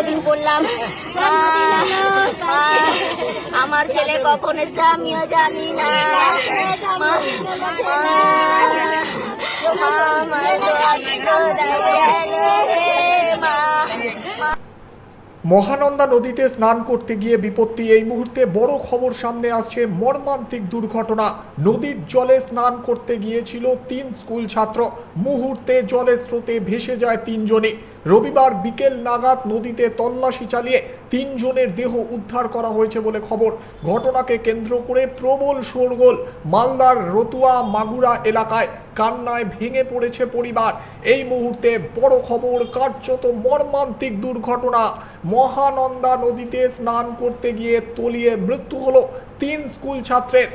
কোনোদিন বললাম আমার ছেলে কখন এসে আমিও জানি না। মহানন্দা নদীতে স্নান করতে গিয়ে বিপত্তি। এই মুহূর্তে বড় খবর সামনে আসছে, মর্মান্তিক দুর্ঘটনা। নদীর জলে স্নান করতে গিয়েছিল 3 স্কুল ছাত্র, মুহূর্তে জলের স্রোতে ভেসে যায় 3 জনই। রবিবার বিকেল নাগাদ নদীতে তল্লাশি চালিয়ে 3 জনের দেহ উদ্ধার করা হয়েছে বলে খবর। ঘটনাকে কেন্দ্র করে প্রবল শোরগোল মালদার রতুয়া মাগুরা এলাকায়। কান্নায় ভেঙে পড়েছে পরিবার। এই মুহূর্তে বড় খবর, কার্যত মর্মান্তিক দুর্ঘটনা। মহানন্দা নদীতে স্নান করতে গিয়ে তলিয়ে মৃত্যু হলো 3 স্কুল ছাত্রের।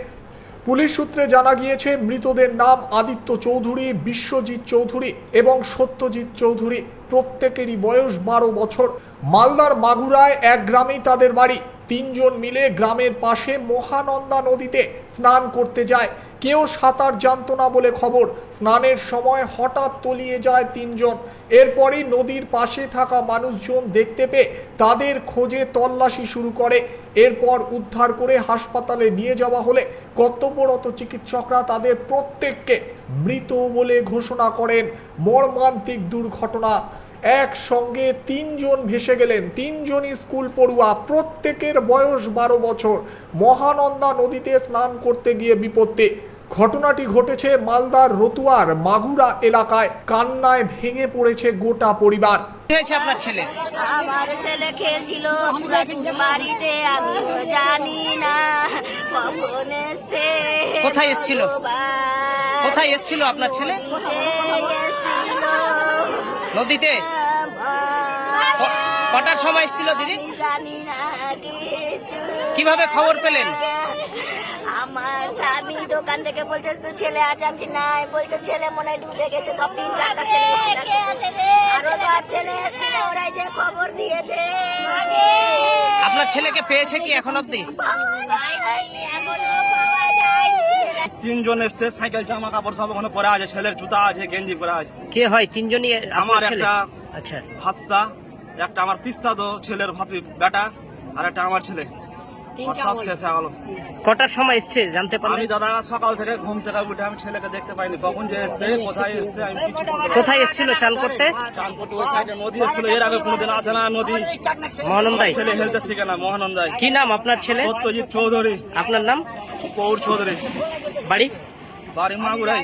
পুলিশ সূত্রে জানা গিয়েছে, মৃতদের নাম আদিত্য চৌধুরী, বিশ্বজিৎ চৌধুরী এবং সত্যজিৎ চৌধুরী। প্রত্যেকেরই বয়স 12 বছর। মালদার মাগুরায় এক গ্রামেই তাদের বাড়ি। 3 জন মিলে গ্রামের পাশে মহানন্দা নদীতে স্নান করতে যায়। কেউ সাঁতার জানতো না বলে খবর। স্নানের সময় হঠাৎ তলিয়ে যায় 3 জন। এরপরই নদীর পাশে থাকা মানুষজন দেখতে পেয়ে তাদের খোঁজে তল্লাশি শুরু করে। এরপর উদ্ধার করে হাসপাতালে নিয়ে যাওয়া হলে কর্তব্যরত চিকিৎসকরা তাদের প্রত্যেককে মৃত বলে ঘোষণা করেন। মর্মান্তিক দুর্ঘটনা। একসঙ্গে 3 জন ভেসে গেলেন। 3 জনই স্কুল পড়ুয়া, প্রত্যেকের বয়স 12 বছর। মহানন্দা নদীতে স্নান করতে গিয়ে বিপত্তি। ঘটনাটি ঘটেছে মালদার রতুয়ার মাগুরা এলাকায়। কান্নায় ভেঙে পড়েছে গোটা পরিবার। আপনার ছেলে? আমার ছেলে খেলছিল পুরাতন বাড়িতে, আমি জানি না কখন এসে। কোথায় এসেছিল? কোথায় এসেছিল আপনার ছেলে? নদীতে কটার সময় এসেছিল দিদি? জানি না কিছু। কিভাবে খবর পেলেন? আমার স্বামী দোকান থেকে বলছে তো ছেলে আছে, আমি নাই, বলছে ছেলে মনে হয় ডুবে গেছে। সব 3-4টা ছেলে আরো সব ছেলে এসে ওরাই যে খবর দিয়েছে। আপনার ছেলেকে পেয়েছে কি এখন অব্দি? 3 জন এসছে, সাইকেল জামা কাপড় সব ওখানে পরে আছে, ছেলের জুতা আছে, গেঞ্জি পরে আছে। কে হয় 3 জনই? আমার একটা আচ্ছা, ভাস্তা, একটা আমার পিস্তা তো ছেলের ভাতি বেটা, আর একটা আমার ছেলে। সব শেষ হয়ে গেল। কটার সময় এসছে জানতে আমি পারলেন? দাদা সকাল থেকে ঘুম থেকে উঠে আমি ছেলেকে দেখতে পাইনি, কখন যে এসছে কোথায় এসছে আমি কিছু বলতে পারবো না। কোথায় এসেছিল চান করতে? চান করতে ওই সাইডে নদী এসেছিল, এর আগে কোনোদিন আসে না নদী। মহানন্দায় ছেলে হেলতে শিখে না মহানন্দায়। কি নাম আপনার ছেলে? সত্যজিৎ চৌধুরী। আপনার নাম? পৌর চৌধুরী। বাড়ি? বাড়ি মাগুরাই।